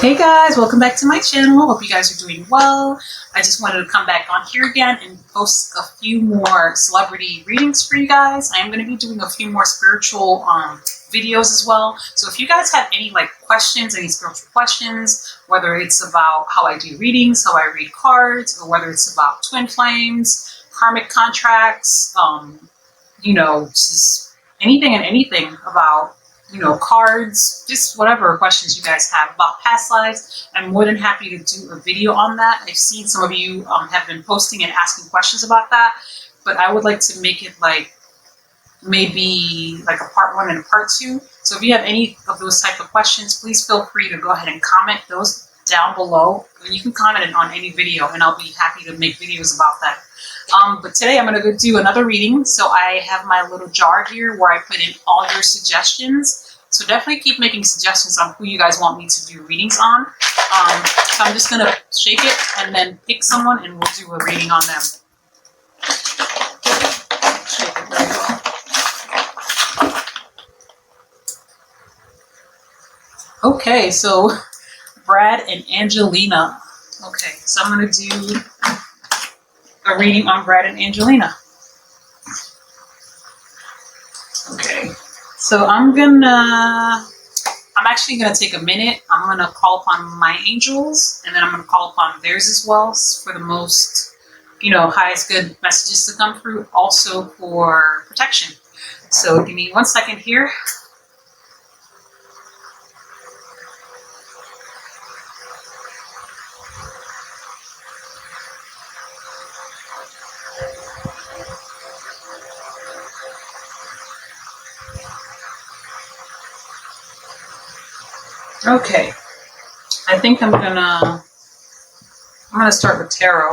Hey guys, welcome back to my channel. Hope you guys are doing well. I just wanted to come back on here again and post a few more celebrity readings for you guys. I am going to be doing a few more spiritual videos as well. So if you guys have any questions, any spiritual questions, whether it's about how I do readings, how I read cards, or whether it's about twin flames, karmic contracts, just anything and anything about cards, just whatever questions you guys have about past lives, I'm more than happy to do a video on that. I've seen some of you have been posting and asking questions about that, but I would like to make it maybe a part 1 and a part 2. So if you have any of those type of questions, please feel free to go ahead and comment those down below. And you can comment on any video and I'll be happy to make videos about that. But today I'm going to go do another reading. So I have my little jar here where I put in all your suggestions. So definitely keep making suggestions on who you guys want me to do readings on. So I'm just going to shake it and then pick someone and we'll do a reading on them. Shake it very well. Okay, so Brad and Angelina. Okay, so I'm going to do a reading on Brad and Angelina. Okay, so I'm actually gonna take a minute. I'm gonna call upon my angels, and then I'm gonna call upon theirs as well for the most, highest good messages to come through, also for protection. So give me 1 second here. Okay, I think I'm gonna start with tarot.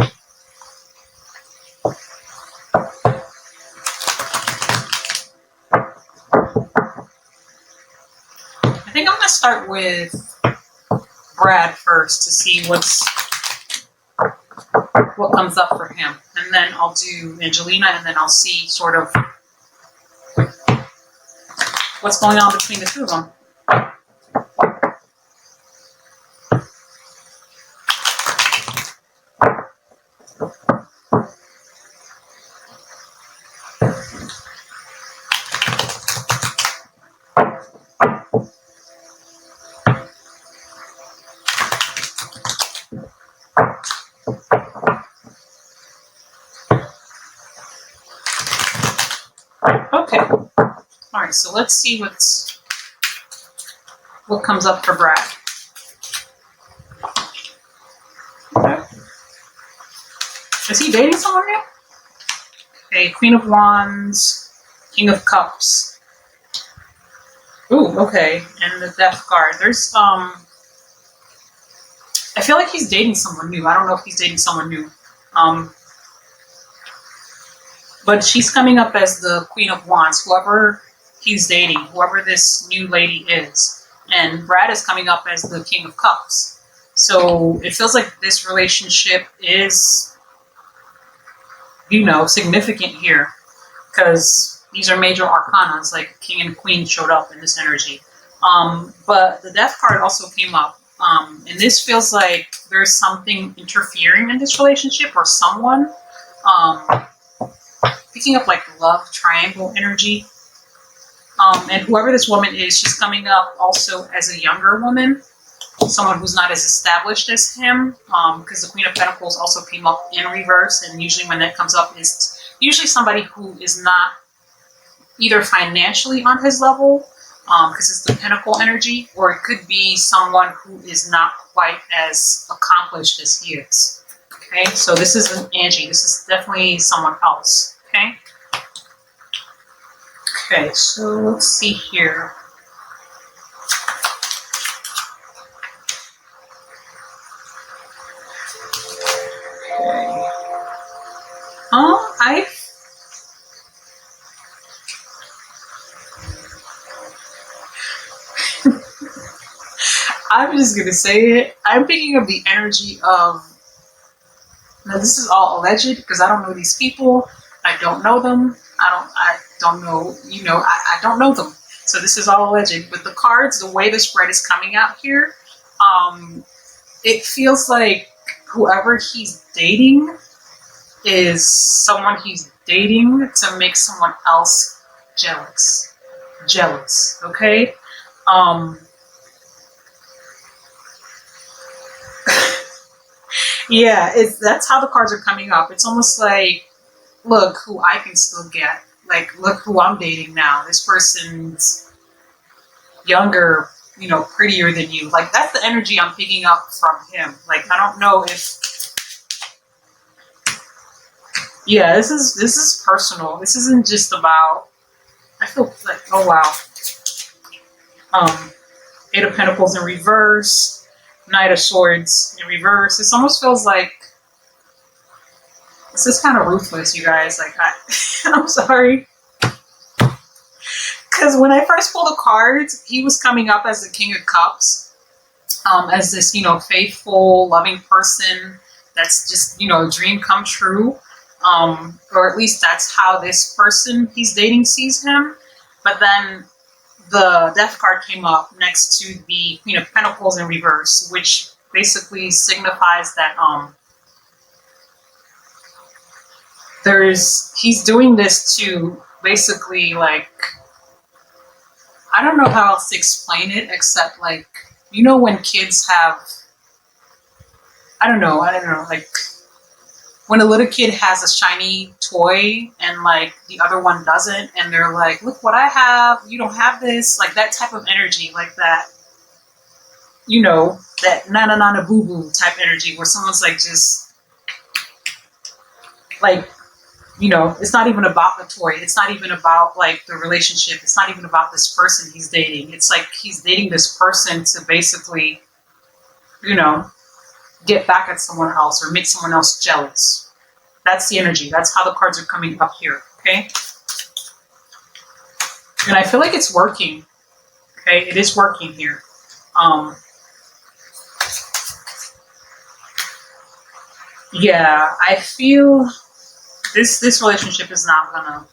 I think I'm gonna start with Brad first to see what comes up for him, and then I'll do Angelina, and then I'll see sort of what's going on between the two of them. Okay. All right. So let's see what comes up for Brad. Okay. Is he dating someone now? Okay. Queen of Wands, King of Cups. Ooh. Okay. And the Death card. There's I feel like he's dating someone new. I don't know if he's dating someone new. But she's coming up as the Queen of Wands, whoever he's dating, whoever this new lady is. And Brad is coming up as the King of Cups. So it feels like this relationship is, significant here. Because these are major arcanas, like King and Queen showed up in this energy. But the Death card also came up. And this feels like there's something interfering in this relationship or someone. Picking up love triangle energy. And whoever this woman is, she's coming up also as a younger woman. Someone who's not as established as him. Because the Queen of Pentacles also came up in reverse. And usually when that comes up, is usually somebody who is not either financially on his level, because it's the Pentacle energy, or it could be someone who is not quite as accomplished as he is. Okay, so this isn't Angie. This is definitely someone else. Okay. Okay, so let's see here. Okay. I'm just gonna say it. I'm picking up the energy of. Now this is all alleged because I don't know these people. I don't know them. I don't know, I don't know them. So this is all alleged. But the cards, the way the spread is coming out here, It feels like whoever he's dating is someone he's dating to make someone else jealous. Jealous, okay? Yeah, that's how the cards are coming up. It's almost like, look who I can still get. Like, look who I'm dating now. This person's younger, prettier than you. Like, that's the energy I'm picking up from him. Like, I don't know if, yeah, this is personal. This isn't just about, I feel like, oh wow. Eight of Pentacles in reverse, Knight of Swords in reverse. This almost feels like, this is kind of ruthless, you guys. Like, I'm sorry. Because when I first pulled the cards, he was coming up as the King of Cups, as this, faithful, loving person that's just, a dream come true. Or at least that's how this person he's dating sees him. But then the Death card came up next to the Queen of Pentacles in reverse, which basically signifies that he's doing this to basically, like, I don't know how else to explain it except, like, when kids have, I don't know, like, when a little kid has a shiny toy and, like, the other one doesn't, and they're like, look what I have, you don't have this, like, that type of energy, like that, that na boo boo type energy where someone's like, just, like, it's not even about the toy. It's not even about, like, the relationship. It's not even about this person he's dating. It's like he's dating this person to basically, get back at someone else or make someone else jealous. That's the energy. That's how the cards are coming up here, okay? And I feel like it's working, okay? It is working here. Yeah, I feel this relationship is not gonna,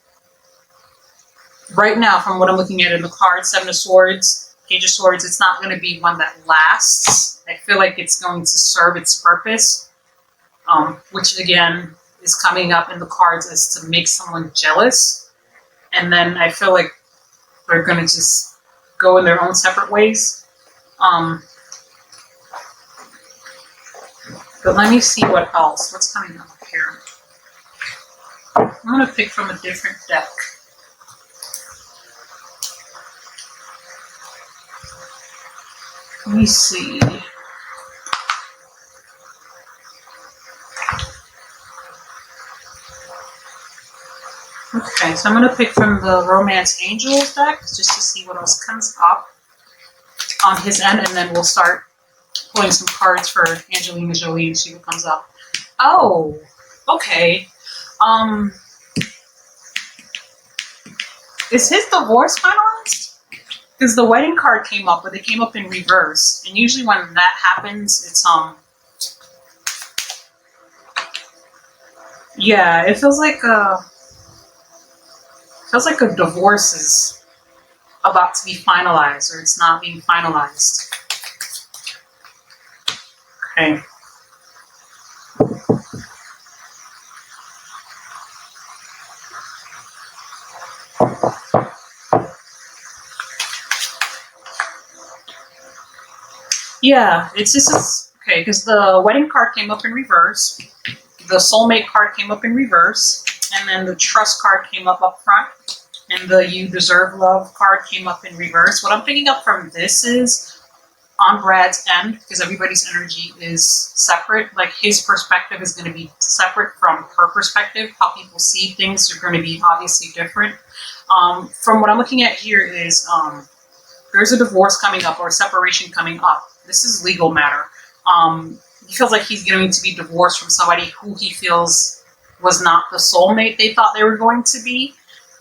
right now, from what I'm looking at in the card, Seven of Swords, Page of Swords, it's not going to be one that lasts. I feel like it's going to serve its purpose, which again is coming up in the cards as to make someone jealous. And then I feel like they're going to just go in their own separate ways. But let me see what else. What's coming up here? I'm going to pick from a different deck. Let me see. Okay, so I'm going to pick from the Romance Angels deck just to see what else comes up on his end, and then we'll start pulling some cards for Angelina Jolie and see what comes up. Oh, okay. Is his divorce finalized? Because the wedding card came up, but it came up in reverse. And usually when that happens, it's, yeah, it feels like a divorce is about to be finalized, or it's not being finalized. Okay. Yeah, it's just, okay, because the wedding card came up in reverse, the soulmate card came up in reverse, and then the trust card came up front, and the you deserve love card came up in reverse. What I'm picking up from this is, on Brad's end, because everybody's energy is separate, like his perspective is going to be separate from her perspective. How people see things are going to be obviously different. From what I'm looking at here is, there's a divorce coming up or a separation coming up. This is legal matter. He feels like he's going to be divorced from somebody who he feels was not the soulmate they thought they were going to be.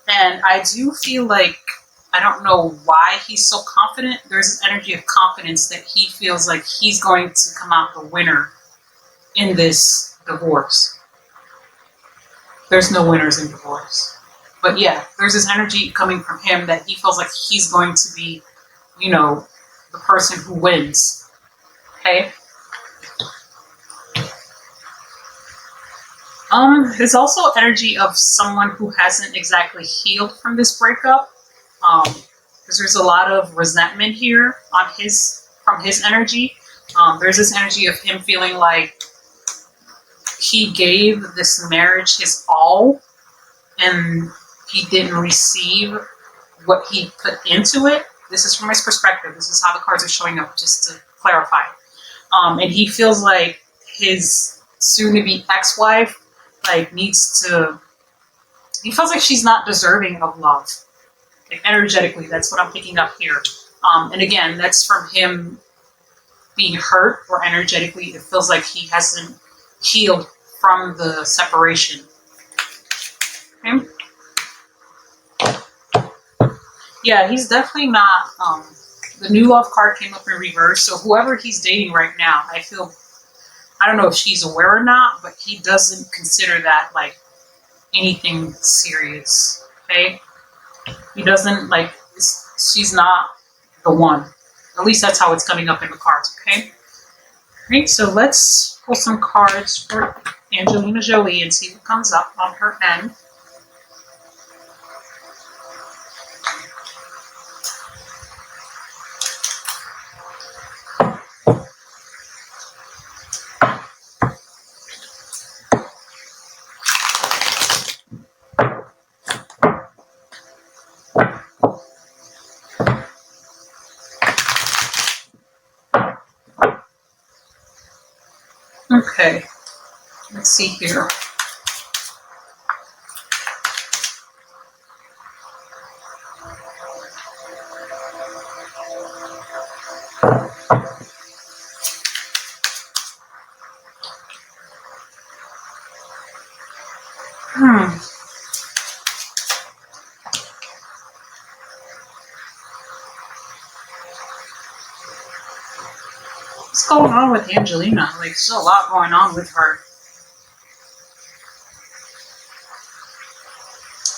And I do feel like, I don't know why he's so confident. There's this energy of confidence that he feels like he's going to come out the winner in this divorce. There's no winners in divorce. But yeah, there's this energy coming from him that he feels like he's going to be, the person who wins. Okay. There's also energy of someone who hasn't exactly healed from this breakup. Because there's a lot of resentment here on from his energy. There's this energy of him feeling like he gave this marriage his all and he didn't receive what he put into it. This is from his perspective. This is how the cards are showing up, just to clarify. And he feels like his soon-to-be ex-wife needs to. He feels like she's not deserving of love. Like energetically, that's what I'm picking up here. And again, that's from him being hurt, or energetically, it feels like he hasn't healed from the separation. Okay. Yeah, he's definitely not. The new love card came up in reverse, so whoever he's dating right now, I don't know if she's aware or not, but he doesn't consider that like anything serious. Okay, he doesn't she's not the one. At least that's how it's coming up in the cards. Okay. Great. So let's pull some cards for Angelina Jolie and see what comes up on her end. Okay, let's see here. What's going on with Angelina? There's a lot going on with her.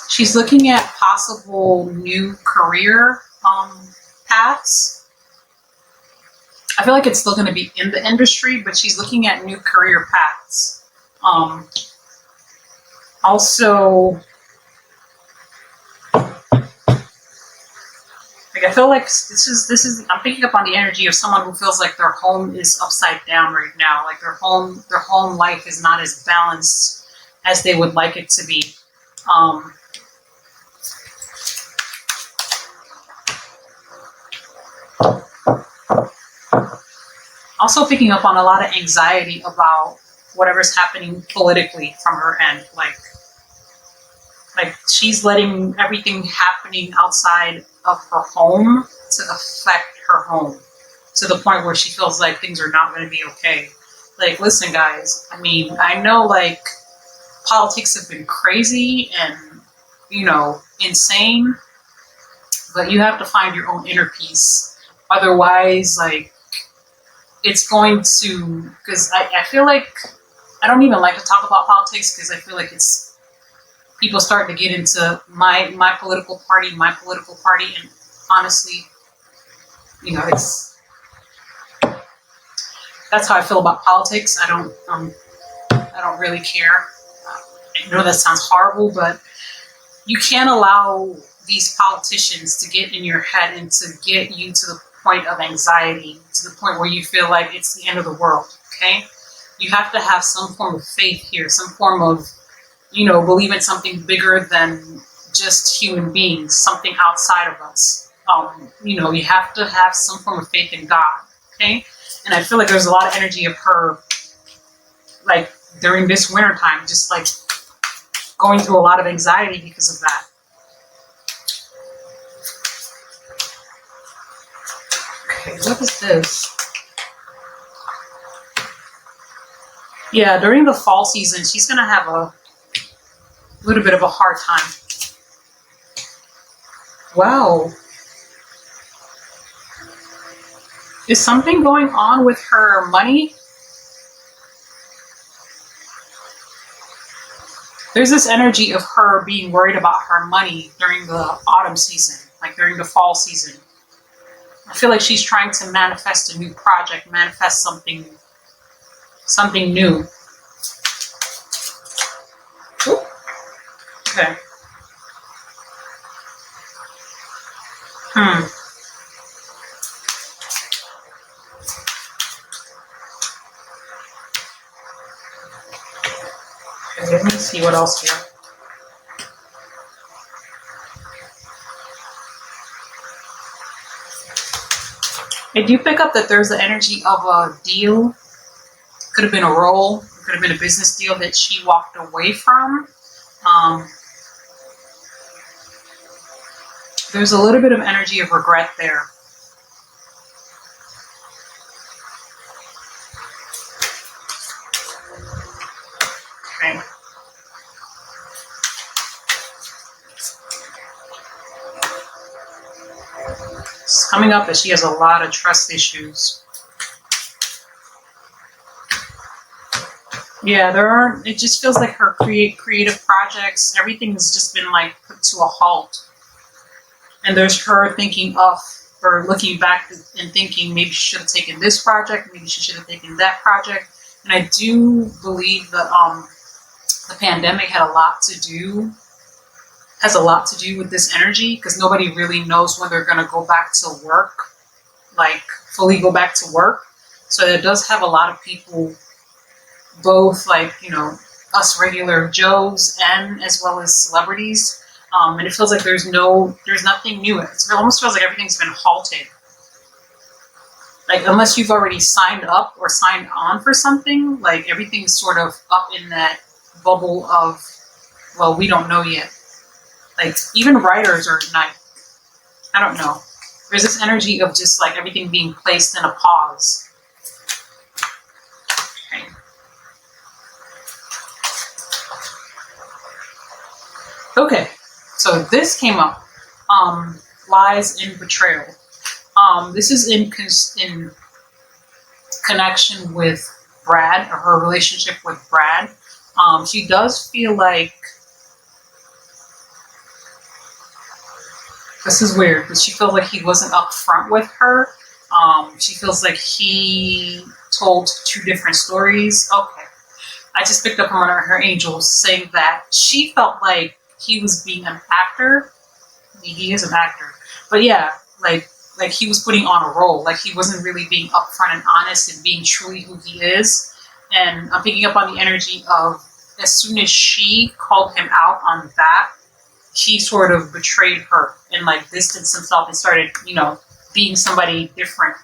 She's looking at possible new career paths. I feel like it's still going to be in the industry, but she's looking at new career paths. Also, I feel like this is I'm picking up on the energy of someone who feels like their home is upside down right now. Like their home life is not as balanced as they would like it to be. Also picking up on a lot of anxiety about whatever's happening politically from her end. Like she's letting everything happening outside of her home to affect her home to the point where she feels like things are not going to be okay. Like, listen, guys, I know politics have been crazy and, insane, but you have to find your own inner peace. Otherwise, it's going to, because I feel like I don't even like to talk about politics because I feel like it's people start to get into my political party, and honestly, that's how I feel about politics. I don't really care. I know that sounds horrible, but you can't allow these politicians to get in your head and to get you to the point of anxiety, to the point where you feel like it's the end of the world. Okay, you have to have some form of faith here, some form of believe in something bigger than just human beings, something outside of us. You have to have some form of faith in God. Okay, and I feel like there's a lot of energy of her, during this winter time, just going through a lot of anxiety because of that. Okay, what is this? Yeah, during the fall season, she's gonna have a little bit of a hard time. Wow. Is something going on with her money? There's this energy of her being worried about her money during the autumn season, during the fall season. I feel like she's trying to manifest a new project, manifest something new. Ooh. Okay. Okay, let me see what else here. I do pick up that there's the energy of a deal. Could have been a role. Could have been a business deal that she walked away from. There's a little bit of energy of regret there. Okay. It's coming up that she has a lot of trust issues. Yeah, there are. It just feels like her creative projects, everything has just been like put to a halt. And there's her thinking of, or looking back and thinking maybe she should have taken this project, maybe she should have taken that project. And I do believe that the pandemic has a lot to do with this energy, because nobody really knows when they're going to go back to work, like fully go back to work. So it does have a lot of people, both like, us regular Joes and as well as celebrities. And it feels like there's nothing new. It almost feels like everything's been halted. Like, unless you've already signed up or signed on for something, like everything's sort of up in that bubble of, well, we don't know yet. Like, even writers are not, I don't know. There's this energy of just like everything being placed in a pause. Okay. Okay. So this came up, lies in betrayal. This is in connection with Brad, or her relationship with Brad. She does feel like, this is weird, but she feels like he wasn't upfront with her. She feels like he told two different stories. Okay. I just picked up on one of her angels saying that she felt like he was being an actor. He is an actor. But yeah, like he was putting on a role. Like he wasn't really being upfront and honest and being truly who he is. And I'm picking up on the energy of, as soon as she called him out on that, he sort of betrayed her and like distanced himself and started, being somebody different,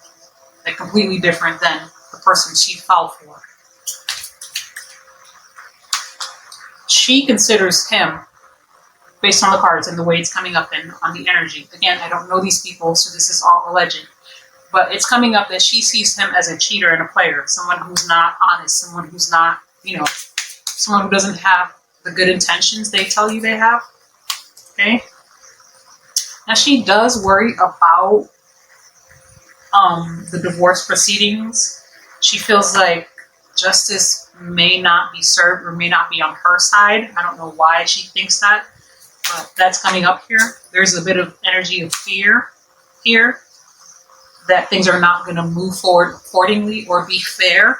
like completely different than the person she fell for. She considers him, based on the cards and the way it's coming up and on the energy. Again, I don't know these people, so this is all alleged. But it's coming up that she sees him as a cheater and a player, someone who's not honest, someone who's not, someone who doesn't have the good intentions they tell you they have. Okay? Now, she does worry about the divorce proceedings. She feels like justice may not be served or may not be on her side. I don't know why she thinks that, but that's coming up here. There's a bit of energy of fear here that things are not going to move forward accordingly or be fair.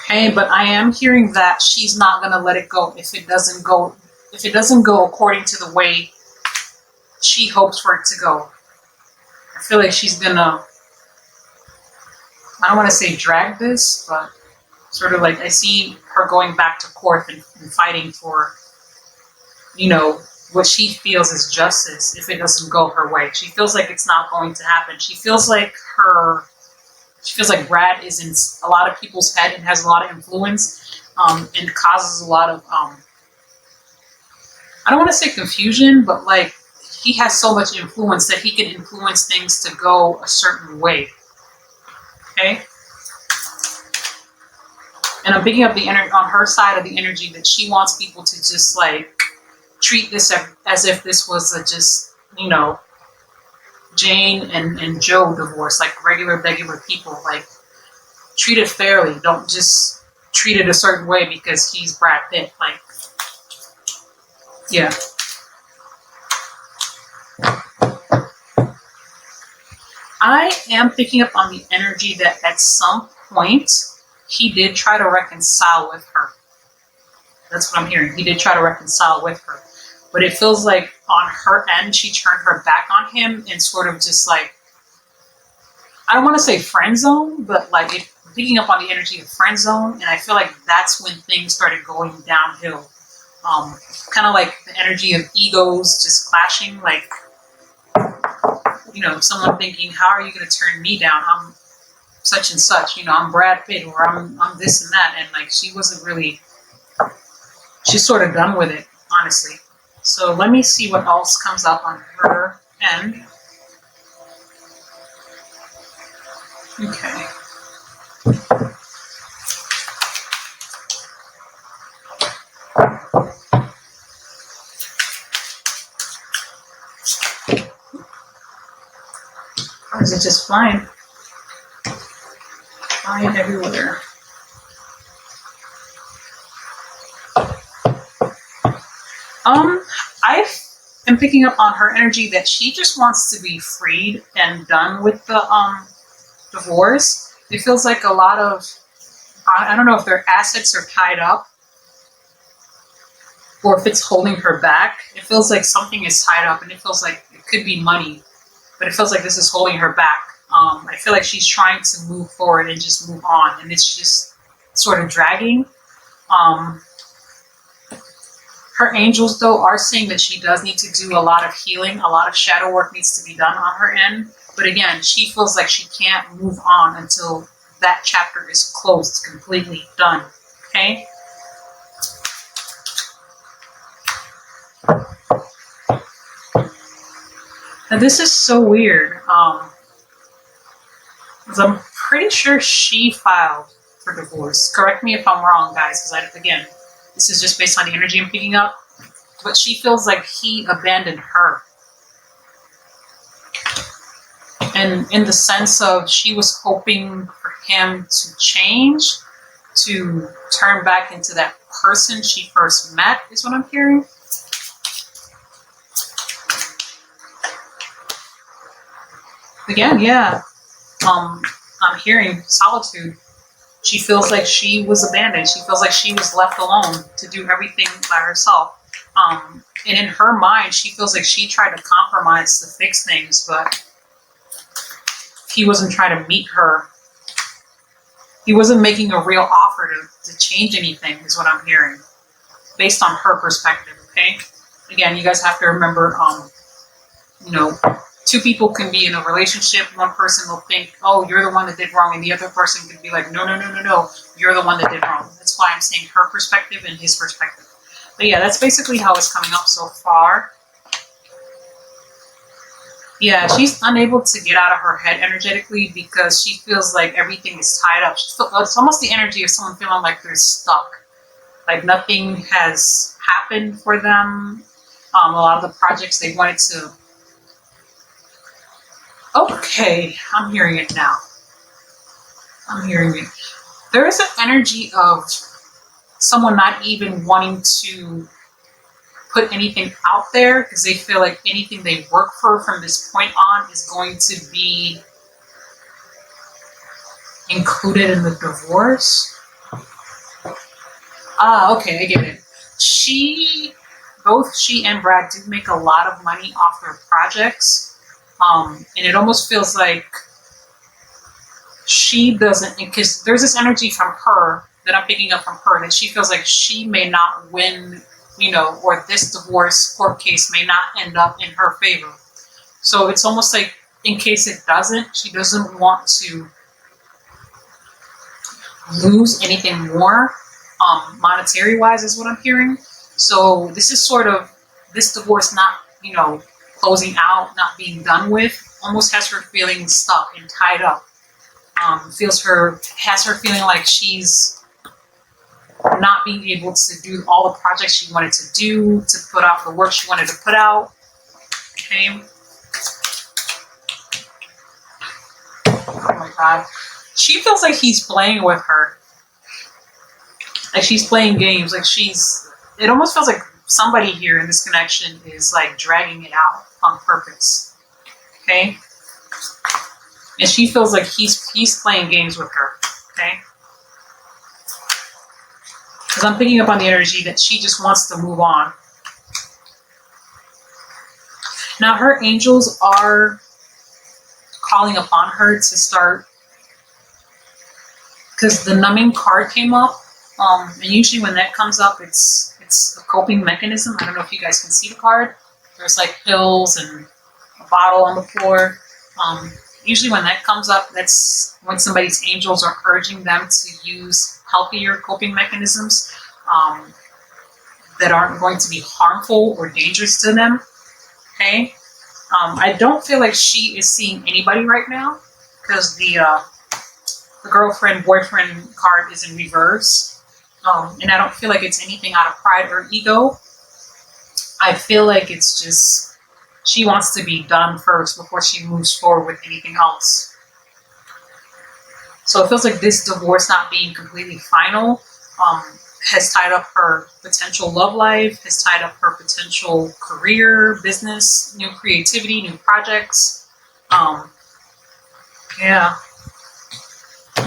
Okay, but I am hearing that she's not going to let it go if it doesn't go according to the way she hopes for it to go. I feel like she's going to, I don't want to say drag this, but sort of like I see her going back to court and fighting for, what she feels is justice if it doesn't go her way. She feels like it's not going to happen. She feels like Brad is in a lot of people's head and has a lot of influence, and causes a lot of, I don't want to say confusion, but like he has so much influence that he can influence things to go a certain way. Okay? And I'm picking up the energy on her side of the energy that she wants people to just like treat this as if this was Jane and Joe divorce, like regular people. Like, treat it fairly. Don't just treat it a certain way because he's Brad Pitt. Like, yeah. I am picking up on the energy that at some point he did try to reconcile with her. That's what I'm hearing. He did try to reconcile with her. But it feels like on her end, she turned her back on him and sort of just like, I don't want to say friend zone, but like picking up on the energy of friend zone. And I feel like that's when things started going downhill. Kind of like the energy of egos just clashing. Like, you know, someone thinking, how are you going to turn me down? I'm such and such, you know, I'm Brad Pitt, or I'm this and that. And like, she wasn't really, she's sort of done with it, honestly. So let me see what else comes up on her end. Okay. Or is it just flying? Flying everywhere. I am picking up on her energy that she just wants to be freed and done with the divorce. It feels like a lot of, I don't know if their assets are tied up or if it's holding her back. It feels like something is tied up, and it feels like it could be money, but it feels like this is holding her back. I feel like she's trying to move forward and just move on, and it's just sort of dragging. Her angels, though, are saying that she does need to do a lot of healing. A lot of shadow work needs to be done on her end. But again, she feels like she can't move on until that chapter is closed, completely done. Okay? Now, this is so weird. Because I'm pretty sure she filed for divorce. Correct me if I'm wrong, guys, because again, this is just based on the energy I'm picking up. But she feels like he abandoned her. And in the sense of she was hoping for him to change, to turn back into that person she first met, is what I'm hearing. Again, yeah. I'm hearing solitude. She feels like she was abandoned. She feels like she was left alone to do everything by herself. And in her mind, she feels like she tried to compromise to fix things, but he wasn't trying to meet her. He wasn't making a real offer to change anything, is what I'm hearing, based on her perspective, okay? Again, you guys have to remember, you know, two people can be in a relationship. One person will think, oh, you're the one that did wrong. And the other person could be like, no, you're the one that did wrong. That's why I'm saying her perspective and his perspective. But yeah, that's basically how it's coming up so far. Yeah, she's unable to get out of her head energetically because she feels like everything is tied up. It's almost the energy of someone feeling like they're stuck. Like nothing has happened for them. A lot of the projects they wanted to... Okay, I'm hearing it now. I'm hearing it. There is an energy of someone not even wanting to put anything out there because they feel like anything they work for from this point on is going to be included in the divorce. Okay, I get it. Both she and Brad do make a lot of money off their projects. And it almost feels like she doesn't, because there's this energy from her that I'm picking up from her that she feels like she may not win, you know, or this divorce court case may not end up in her favor. So it's almost like in case it doesn't, she doesn't want to lose anything more, monetary wise, is what I'm hearing. So this is sort of this divorce not, you know, closing out, not being done with, almost has her feeling stuck and tied up. Has her feeling like she's not being able to do all the projects she wanted to do, to put out the work she wanted to put out. Okay. Oh my God. She feels like he's playing with her. Like she's playing games. Like it almost feels like somebody here in this connection is like dragging it out on purpose. Okay. And she feels like he's playing games with her. Okay? Because I'm picking up on the energy that she just wants to move on. Now her angels are calling upon her to start, because the numbing card came up. And usually when that comes up, it's a coping mechanism. I don't know if you guys can see the card. There's like pills and a bottle on the floor. Usually when that comes up, that's when somebody's angels are urging them to use healthier coping mechanisms that aren't going to be harmful or dangerous to them. Okay? I don't feel like she is seeing anybody right now, because the girlfriend, boyfriend card is in reverse. And I don't feel like it's anything out of pride or ego. I feel like it's just she wants to be done first before she moves forward with anything else. So it feels like this divorce not being completely final has tied up her potential love life, has tied up her potential career, business, new creativity, new projects. Yeah.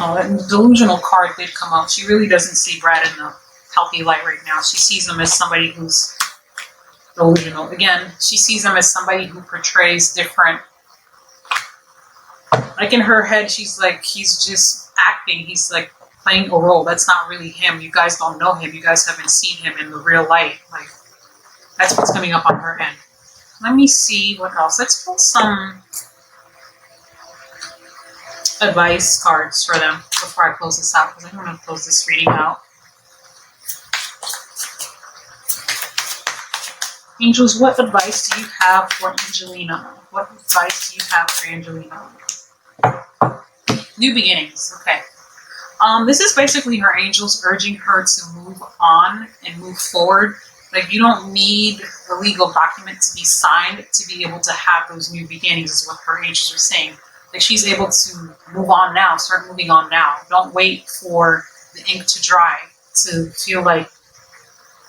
Oh, and the delusional card did come out. She really doesn't see Brad in the healthy light right now. She sees him as somebody who's delusional. Again, she sees him as somebody who portrays different. Like in her head, she's like, he's just acting. He's like playing a role. That's not really him. You guys don't know him. You guys haven't seen him in the real light. Like, that's what's coming up on her end. Let me see what else. Let's pull some advice cards for them before I close this out, because I don't want to close this reading out. Angels, what advice do you have for Angelina? What advice do you have for Angelina? New beginnings. Okay. This is basically her angels urging her to move on and move forward. Like, you don't need a legal document to be signed to be able to have those new beginnings, is what her angels are saying. Like, she's able to move on now, start moving on now. Don't wait for the ink to dry to feel like,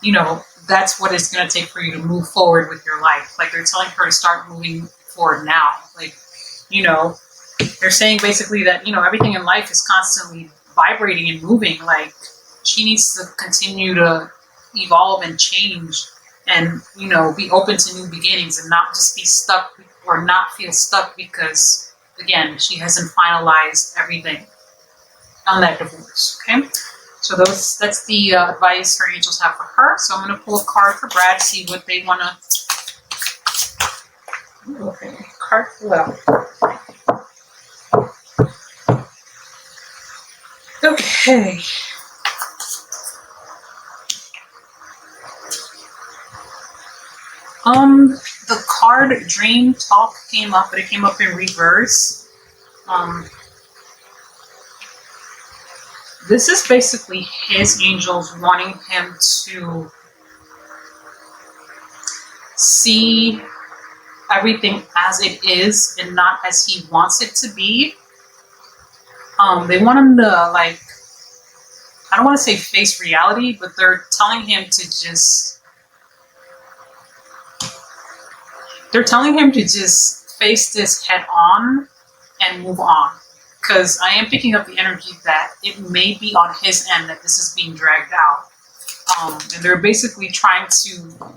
you know, that's what it's going to take for you to move forward with your life. Like, they're telling her to start moving forward now. Like, you know, they're saying basically that, you know, everything in life is constantly vibrating and moving. Like, she needs to continue to evolve and change and, you know, be open to new beginnings and not just be stuck or not feel stuck because, again, she hasn't finalized everything on that divorce. Okay, so that's the advice her angels have for her. So I'm going to pull a card for Brad, see what they want to. Okay, card flew out. Okay. The card Dream Talk came up, but it came up in reverse. This is basically his angels wanting him to see everything as it is and not as he wants it to be. They want him to, like, I don't want to say face reality, but they're telling him to just face this head on and move on. Because I am picking up the energy that it may be on his end that this is being dragged out. And they're basically trying to,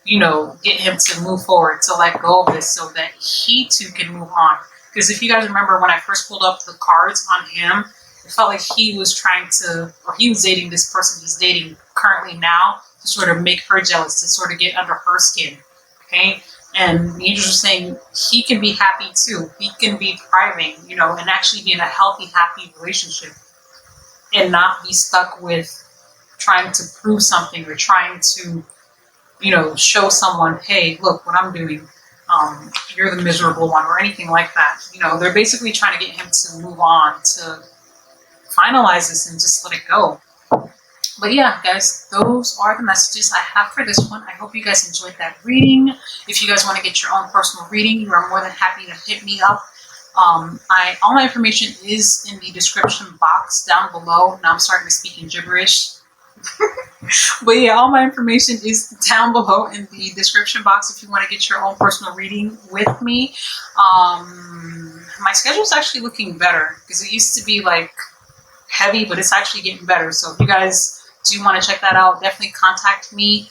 you know, get him to move forward, to let go of this so that he too can move on. Because if you guys remember when I first pulled up the cards on him, it felt like he was trying to, or he was dating this person he's dating currently now to sort of make her jealous, to sort of get under her skin. Okay? And the angels are saying he can be happy too. He can be thriving, you know, and actually be in a healthy, happy relationship and not be stuck with trying to prove something or trying to, you know, show someone, hey, look what I'm doing. You're the miserable one or anything like that. You know, they're basically trying to get him to move on, to finalize this and just let it go. But yeah, guys, those are the messages I have for this one. I hope you guys enjoyed that reading. If you guys want to get your own personal reading, you are more than happy to hit me up. All my information is in the description box down below. Now I'm starting to speak in gibberish. But yeah, all my information is down below in the description box if you want to get your own personal reading with me. my schedule's actually looking better because it used to be like heavy, but it's actually getting better. So if you guys do want to check that out, definitely contact me.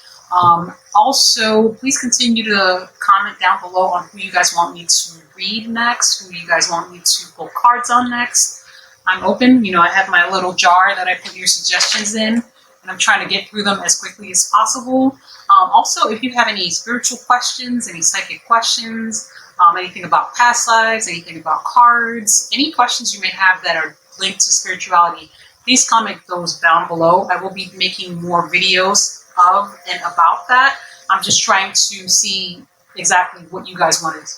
Also, please continue to comment down below on who you guys want me to read next, who you guys want me to pull cards on next. I'm open. You know, I have my little jar that I put your suggestions in, and I'm trying to get through them as quickly as possible. Also, if you have any spiritual questions, any psychic questions, anything about past lives, anything about cards, any questions you may have that are linked to spirituality, please comment those down below. I will be making more videos of and about that. I'm just trying to see exactly what you guys want to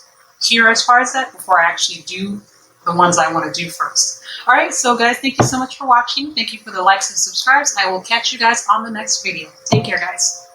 hear as far as that before I actually do the ones I want to do first. All right, so guys, thank you so much for watching. Thank you for the likes and subscribes. I will catch you guys on the next video. Take care, guys.